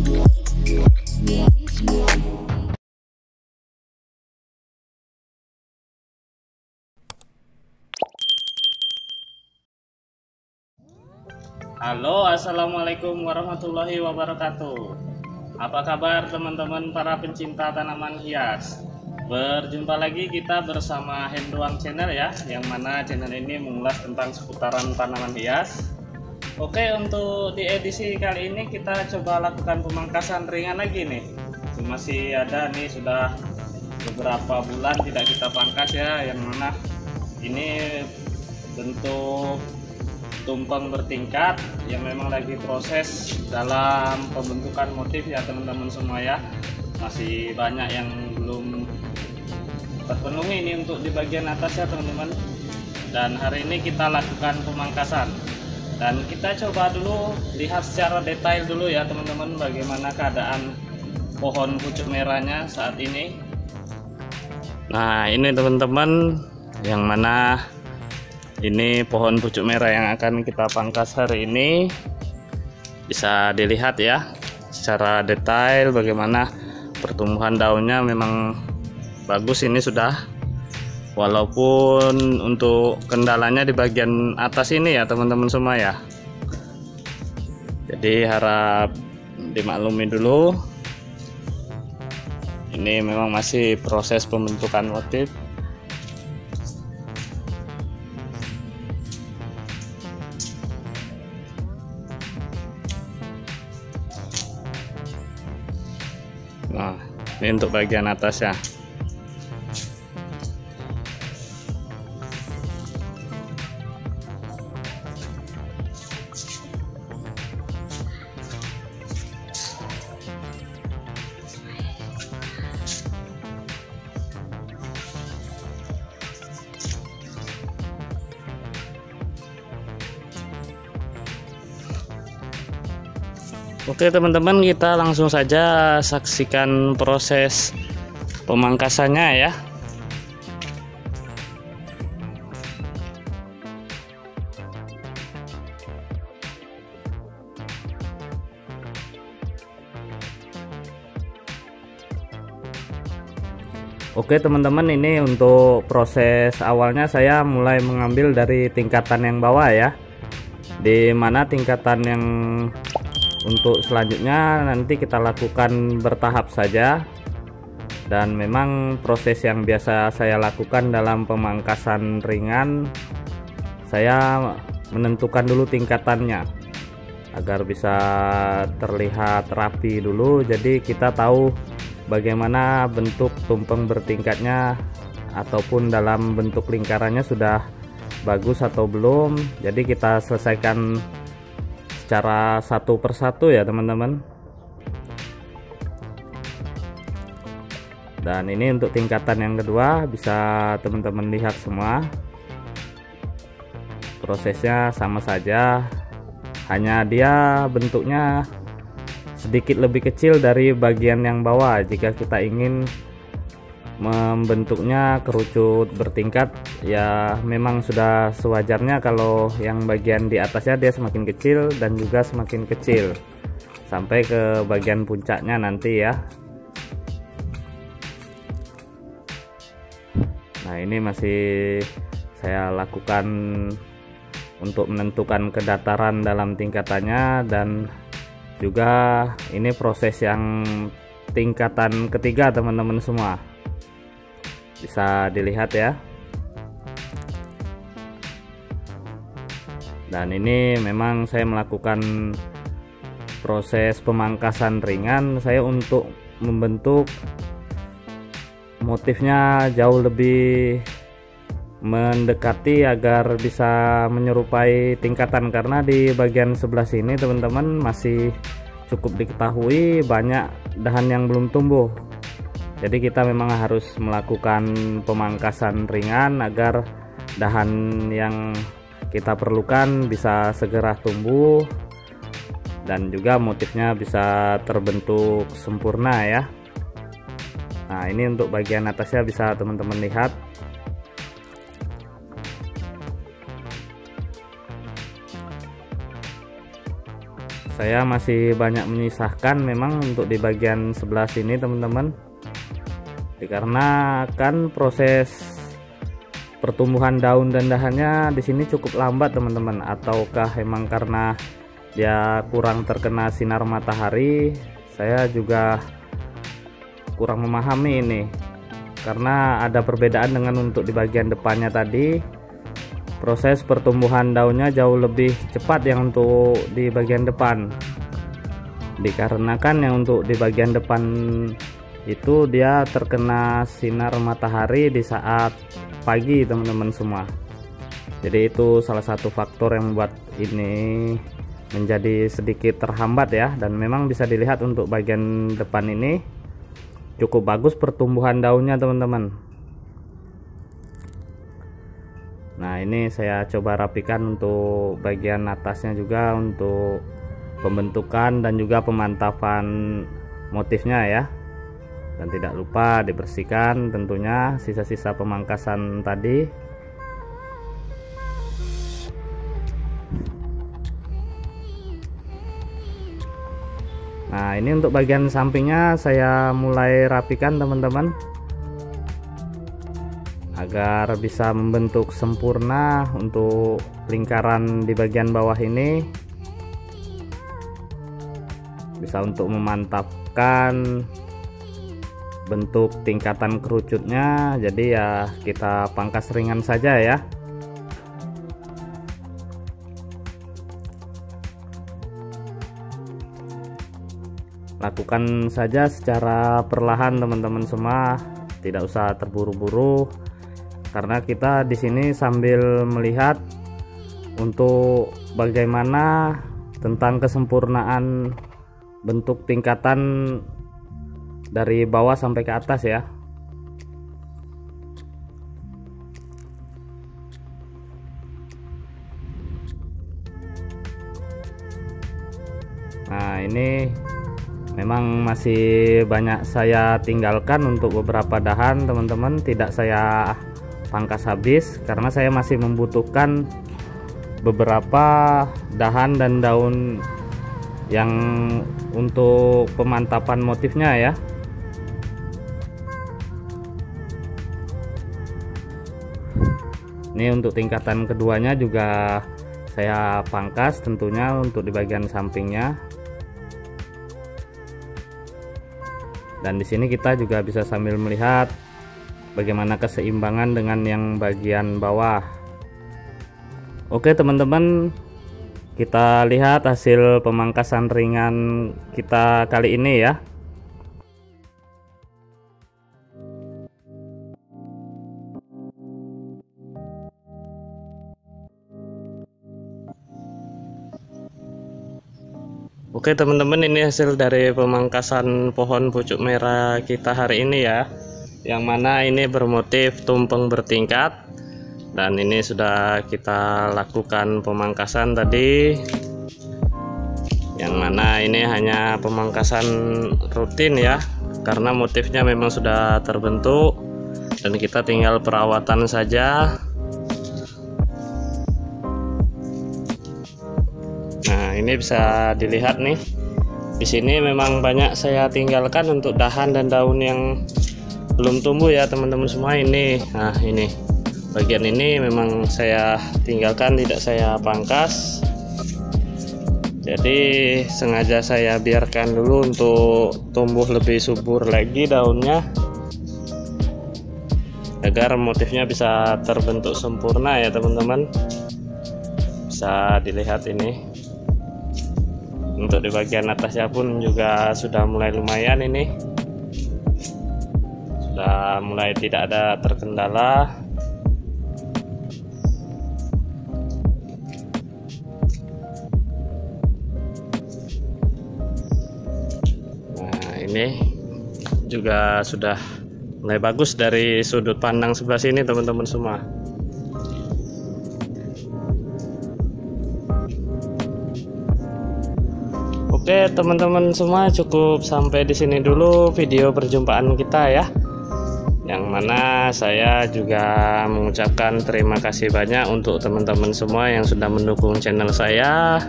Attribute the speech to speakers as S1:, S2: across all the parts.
S1: Halo, assalamualaikum warahmatullahi wabarakatuh. Apa kabar teman-teman para pencinta tanaman hias? Berjumpa lagi kita bersama Hendruang Channel ya, yang mana channel ini mengulas tentang seputaran tanaman hias. Oke, untuk di edisi kali ini kita coba lakukan pemangkasan ringan lagi nih. Masih ada nih, sudah beberapa bulan tidak kita pangkas ya, yang mana ini bentuk tumpeng bertingkat yang memang lagi proses dalam pembentukan motif ya teman-teman semua ya. Masih banyak yang belum terpenuhi ini untuk di bagian atas ya teman-teman. Dan hari ini kita lakukan pemangkasan, dan kita coba dulu lihat secara detail dulu ya teman-teman, bagaimana keadaan pohon pucuk merahnya saat ini. Nah ini teman-teman, yang mana ini pohon pucuk merah yang akan kita pangkas hari ini. Bisa dilihat ya secara detail bagaimana pertumbuhan daunnya, memang bagus ini sudah. Walaupun untuk kendalanya di bagian atas ini ya teman-teman semua ya. Jadi harap dimaklumi dulu. Ini memang masih proses pembentukan motif. Nah, ini untuk bagian atas ya. Oke teman-teman, kita langsung saja saksikan proses pemangkasannya ya. Oke teman-teman, ini untuk proses awalnya saya mulai mengambil dari tingkatan yang bawah ya, di mana tingkatan yang untuk selanjutnya nanti kita lakukan bertahap saja. Dan memang proses yang biasa saya lakukan dalam pemangkasan ringan, saya menentukan dulu tingkatannya agar bisa terlihat rapi dulu. Jadi kita tahu bagaimana bentuk tumpeng bertingkatnya, ataupun dalam bentuk lingkarannya sudah bagus atau belum. Jadi kita selesaikan secara satu persatu ya teman-teman. Dan ini untuk tingkatan yang kedua, bisa teman-teman lihat semua prosesnya sama saja, hanya dia bentuknya sedikit lebih kecil dari bagian yang bawah. Jika kita ingin membentuknya kerucut bertingkat ya, memang sudah sewajarnya kalau yang bagian di atasnya dia semakin kecil dan juga semakin kecil sampai ke bagian puncaknya nanti ya. Nah ini masih saya lakukan untuk menentukan kedataran dalam tingkatannya, dan juga ini proses yang tingkatan ketiga teman-teman semua. Bisa dilihat ya. Dan ini memang saya melakukan proses pemangkasan ringan saya untuk membentuk motifnya jauh lebih mendekati agar bisa menyerupai tingkatan, karena di bagian sebelah sini teman-teman masih cukup diketahui banyak dahan yang belum tumbuh. Jadi kita memang harus melakukan pemangkasan ringan agar dahan yang kita perlukan bisa segera tumbuh dan juga motifnya bisa terbentuk sempurna ya. Nah ini untuk bagian atasnya bisa teman-teman lihat. saya masih banyak menyisakan memang untuk di bagian sebelah sini teman-teman, dikarenakan proses pertumbuhan daun dan dahannya di sini cukup lambat teman-teman, ataukah emang karena dia kurang terkena sinar matahari, saya juga kurang memahami ini. Karena ada perbedaan dengan untuk di bagian depannya tadi, proses pertumbuhan daunnya jauh lebih cepat yang untuk di bagian depan, dikarenakan yang untuk di bagian depan itu dia terkena sinar matahari di saat pagi teman-teman semua. Jadi itu salah satu faktor yang membuat ini menjadi sedikit terhambat ya. Dan memang bisa dilihat untuk bagian depan ini cukup bagus pertumbuhan daunnya teman-teman. Nah ini saya coba rapikan untuk bagian atasnya juga untuk pembentukan dan juga pemantapan motifnya ya. Dan tidak lupa dibersihkan tentunya sisa-sisa pemangkasan tadi. Nah ini untuk bagian sampingnya saya mulai rapikan teman-teman, agar bisa membentuk sempurna untuk lingkaran di bagian bawah ini, bisa untuk memantapkan bentuk tingkatan kerucutnya. Jadi ya kita pangkas ringan saja ya. Lakukan saja secara perlahan teman-teman semua, tidak usah terburu-buru, karena kita di sini sambil melihat untuk bagaimana tentang kesempurnaan bentuk tingkatan dari bawah sampai ke atas ya. Nah ini memang masih banyak saya tinggalkan untuk beberapa dahan teman-teman, tidak saya pangkas habis karena saya masih membutuhkan beberapa dahan dan daun yang untuk pemantapan motifnya ya. Ini untuk tingkatan keduanya juga saya pangkas tentunya untuk di bagian sampingnya. Dan di sini kita juga bisa sambil melihat bagaimana keseimbangan dengan yang bagian bawah. Oke teman-teman, kita lihat hasil pemangkasan ringan kita kali ini ya. Oke teman-teman, ini hasil dari pemangkasan pohon pucuk merah kita hari ini ya, yang mana ini bermotif tumpeng bertingkat. Dan ini sudah kita lakukan pemangkasan tadi, yang mana ini hanya pemangkasan rutin ya, karena motifnya memang sudah terbentuk dan kita tinggal perawatan saja. Nah ini bisa dilihat nih, di sini memang banyak saya tinggalkan untuk dahan dan daun yang belum tumbuh ya teman-teman semua ini. Nah ini bagian ini memang saya tinggalkan, tidak saya pangkas. Jadi sengaja saya biarkan dulu untuk tumbuh lebih subur lagi daunnya, agar motifnya bisa terbentuk sempurna ya teman-teman. Bisa dilihat ini. Untuk di bagian atasnya pun juga sudah mulai lumayan, ini sudah mulai tidak ada terkendala. Nah ini juga sudah mulai bagus dari sudut pandang sebelah sini teman-teman semua. Oke teman-teman semua, cukup sampai di sini dulu video perjumpaan kita ya. Yang mana saya juga mengucapkan terima kasih banyak untuk teman-teman semua yang sudah mendukung channel saya.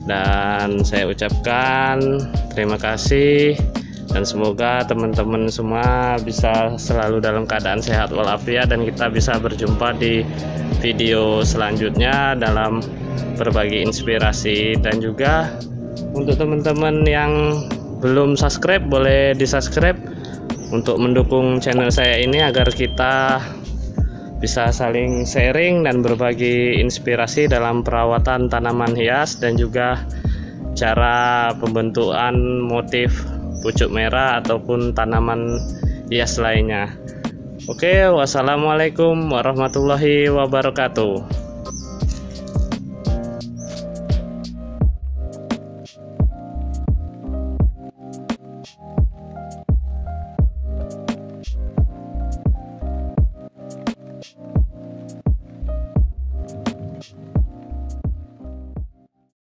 S1: Dan saya ucapkan terima kasih, dan semoga teman-teman semua bisa selalu dalam keadaan sehat walafiat, dan kita bisa berjumpa di video selanjutnya dalam berbagi inspirasi. Dan juga untuk teman-teman yang belum subscribe, boleh di subscribe untuk mendukung channel saya ini agar kita bisa saling sharing dan berbagi inspirasi dalam perawatan tanaman hias dan juga cara pembentukan motif pucuk merah ataupun tanaman hias lainnya. Oke, wassalamualaikum warahmatullahi wabarakatuh.